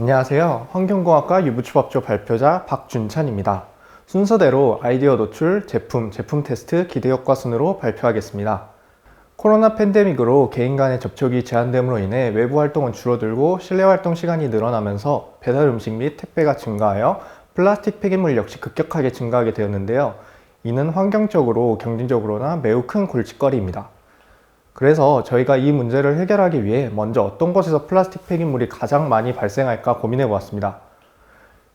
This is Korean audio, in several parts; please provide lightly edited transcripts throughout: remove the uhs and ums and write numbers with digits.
안녕하세요. 환경공학과 유부초밥조 발표자 박준찬입니다. 순서대로 아이디어 노출, 제품 테스트, 기대효과 순으로 발표하겠습니다. 코로나 팬데믹으로 개인 간의 접촉이 제한됨으로 인해 외부 활동은 줄어들고 실내 활동 시간이 늘어나면서 배달 음식 및 택배가 증가하여 플라스틱 폐기물 역시 급격하게 증가하게 되었는데요. 이는 환경적으로 경제적으로나 매우 큰 골칫거리입니다. 그래서 저희가 이 문제를 해결하기 위해 먼저 어떤 곳에서 플라스틱 폐기물이 가장 많이 발생할까 고민해 보았습니다.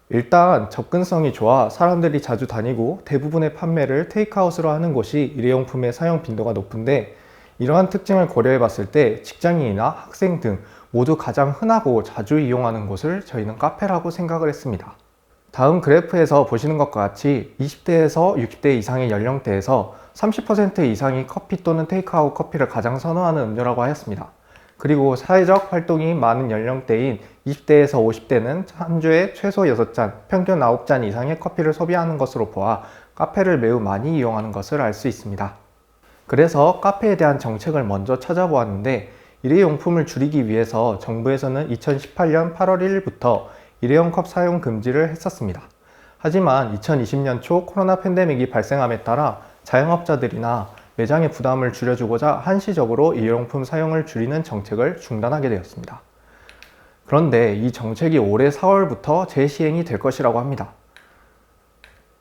일단 접근성이 좋아 사람들이 자주 다니고 대부분의 판매를 테이크아웃으로 하는 곳이 일회용품의 사용 빈도가 높은데, 이러한 특징을 고려해 봤을 때 직장인이나 학생 등 모두 가장 흔하고 자주 이용하는 곳을 저희는 카페라고 생각을 했습니다. 다음 그래프에서 보시는 것과 같이 20대에서 60대 이상의 연령대에서 30% 이상이 커피 또는 테이크아웃 커피를 가장 선호하는 음료라고 하였습니다. 그리고 사회적 활동이 많은 연령대인 20대에서 50대는 한 주에 최소 6잔, 평균 9잔 이상의 커피를 소비하는 것으로 보아 카페를 매우 많이 이용하는 것을 알 수 있습니다. 그래서 카페에 대한 정책을 먼저 찾아보았는데, 일회용품을 줄이기 위해서 정부에서는 2018년 8월 1일부터 일회용 컵 사용 금지를 했었습니다. 하지만 2020년 초 코로나 팬데믹이 발생함에 따라 자영업자들이나 매장의 부담을 줄여주고자 한시적으로 일회용품 사용을 줄이는 정책을 중단하게 되었습니다. 그런데 이 정책이 올해 4월부터 재시행이 될 것이라고 합니다.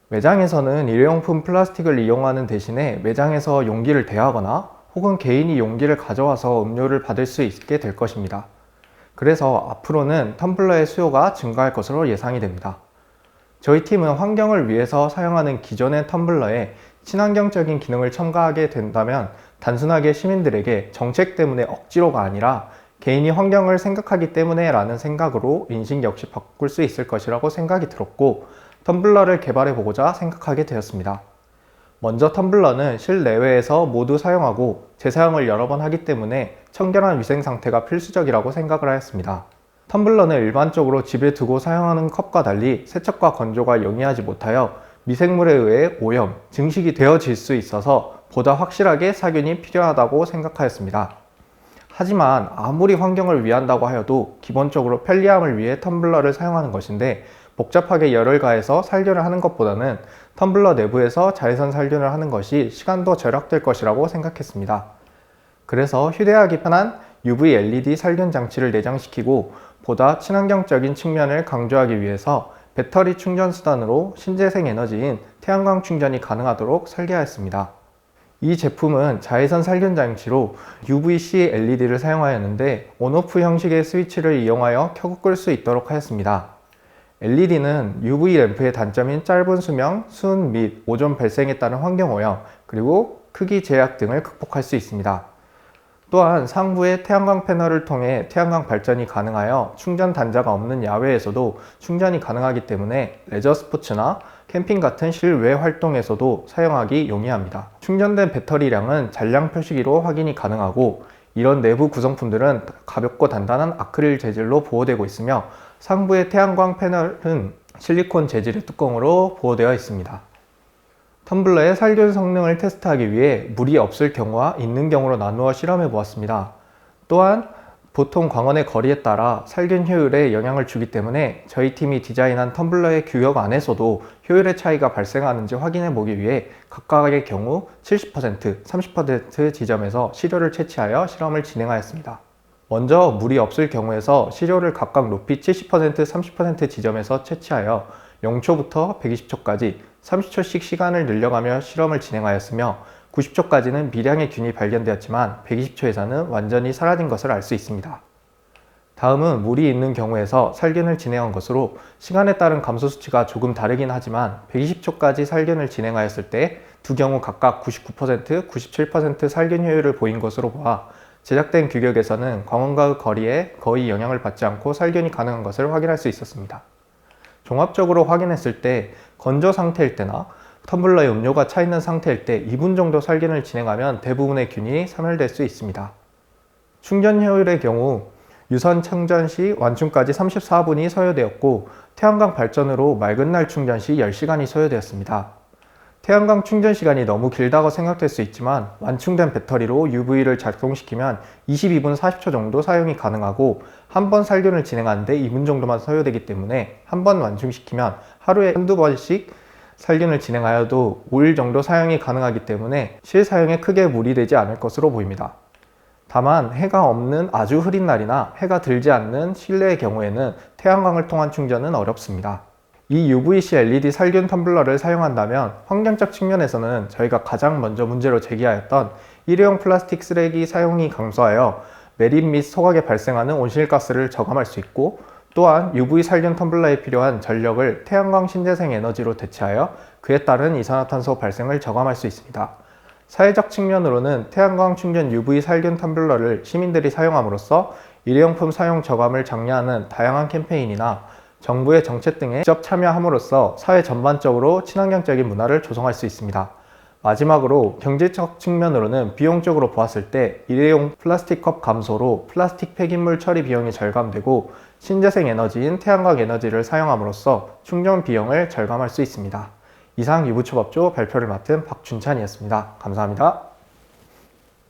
매장에서는 일회용품 플라스틱을 이용하는 대신에 매장에서 용기를 대하거나 혹은 개인이 용기를 가져와서 음료를 받을 수 있게 될 것입니다. 그래서 앞으로는 텀블러의 수요가 증가할 것으로 예상이 됩니다. 저희 팀은 환경을 위해서 사용하는 기존의 텀블러에 친환경적인 기능을 첨가하게 된다면 단순하게 시민들에게 정책 때문에 억지로가 아니라 개인이 환경을 생각하기 때문에 라는 생각으로 인식 역시 바꿀 수 있을 것이라고 생각이 들었고, 텀블러를 개발해 보고자 생각하게 되었습니다. 먼저 텀블러는 실내외에서 모두 사용하고 재사용을 여러 번 하기 때문에 청결한 위생 상태가 필수적이라고 생각을 하였습니다. 텀블러는 일반적으로 집에 두고 사용하는 컵과 달리 세척과 건조가 용이하지 못하여 미생물에 의해 오염, 증식이 되어질 수 있어서 보다 확실하게 살균이 필요하다고 생각하였습니다. 하지만 아무리 환경을 위한다고 하여도 기본적으로 편리함을 위해 텀블러를 사용하는 것인데, 복잡하게 열을 가해서 살균을 하는 것보다는 텀블러 내부에서 자외선 살균을 하는 것이 시간도 절약될 것이라고 생각했습니다. 그래서 휴대하기 편한 UV LED 살균 장치를 내장시키고 보다 친환경적인 측면을 강조하기 위해서 배터리 충전 수단으로 신재생 에너지인 태양광 충전이 가능하도록 설계하였습니다. 이 제품은 자외선 살균 장치로 UVC LED를 사용하였는데 온오프 형식의 스위치를 이용하여 켜고 끌 수 있도록 하였습니다. LED는 UV 램프의 단점인 짧은 수명, 순 및 오존 발생에 따른 환경오염, 그리고 크기 제약 등을 극복할 수 있습니다. 또한 상부에 태양광 패널을 통해 태양광 발전이 가능하여 충전 단자가 없는 야외에서도 충전이 가능하기 때문에 레저 스포츠나 캠핑 같은 실외 활동에서도 사용하기 용이합니다. 충전된 배터리량은 잔량 표시기로 확인이 가능하고, 이런 내부 구성품들은 가볍고 단단한 아크릴 재질로 보호되고 있으며 상부의 태양광 패널은 실리콘 재질의 뚜껑으로 보호되어 있습니다. 텀블러의 살균 성능을 테스트하기 위해 물이 없을 경우와 있는 경우로 나누어 실험해 보았습니다. 또한 보통 광원의 거리에 따라 살균 효율에 영향을 주기 때문에 저희 팀이 디자인한 텀블러의 규격 안에서도 효율의 차이가 발생하는지 확인해 보기 위해 각각의 경우 70%, 30% 지점에서 시료를 채취하여 실험을 진행하였습니다. 먼저 물이 없을 경우에서 시료를 각각 높이 70%, 30% 지점에서 채취하여 0초부터 120초까지 30초씩 시간을 늘려가며 실험을 진행하였으며 90초까지는 미량의 균이 발견되었지만 120초에서는 완전히 사라진 것을 알 수 있습니다. 다음은 물이 있는 경우에서 살균을 진행한 것으로 시간에 따른 감소 수치가 조금 다르긴 하지만 120초까지 살균을 진행하였을 때 두 경우 각각 99%, 97% 살균 효율을 보인 것으로 보아 제작된 규격에서는 광원과의 거리에 거의 영향을 받지 않고 살균이 가능한 것을 확인할 수 있었습니다. 종합적으로 확인했을 때 건조 상태일 때나 텀블러에 음료가 차 있는 상태일 때 2분 정도 살균을 진행하면 대부분의 균이 사멸될 수 있습니다. 충전 효율의 경우 유선 충전 시 완충까지 34분이 소요되었고 태양광 발전으로 맑은 날 충전 시 10시간이 소요되었습니다. 태양광 충전 시간이 너무 길다고 생각될 수 있지만 완충된 배터리로 UV를 작동시키면 22분 40초 정도 사용이 가능하고 한 번 살균을 진행하는데 2분 정도만 소요되기 때문에 한 번 완충시키면 하루에 한두 번씩 살균을 진행하여도 5일 정도 사용이 가능하기 때문에 실사용에 크게 무리되지 않을 것으로 보입니다. 다만 해가 없는 아주 흐린 날이나 해가 들지 않는 실내의 경우에는 태양광을 통한 충전은 어렵습니다. 이 UVC LED 살균 텀블러를 사용한다면 환경적 측면에서는 저희가 가장 먼저 문제로 제기하였던 일회용 플라스틱 쓰레기 사용이 감소하여 매립 및 소각에 발생하는 온실가스를 저감할 수 있고, 또한 UV 살균 텀블러에 필요한 전력을 태양광 신재생 에너지로 대체하여 그에 따른 이산화탄소 발생을 저감할 수 있습니다. 사회적 측면으로는 태양광 충전 UV 살균 텀블러를 시민들이 사용함으로써 일회용품 사용 저감을 장려하는 다양한 캠페인이나 정부의 정책 등에 직접 참여함으로써 사회 전반적으로 친환경적인 문화를 조성할 수 있습니다. 마지막으로 경제적 측면으로는 비용적으로 보았을 때 일회용 플라스틱 컵 감소로 플라스틱 폐기물 처리 비용이 절감되고 신재생 에너지인 태양광 에너지를 사용함으로써 충전 비용을 절감할 수 있습니다. 이상 유부초밥조 발표를 맡은 박준찬이었습니다. 감사합니다.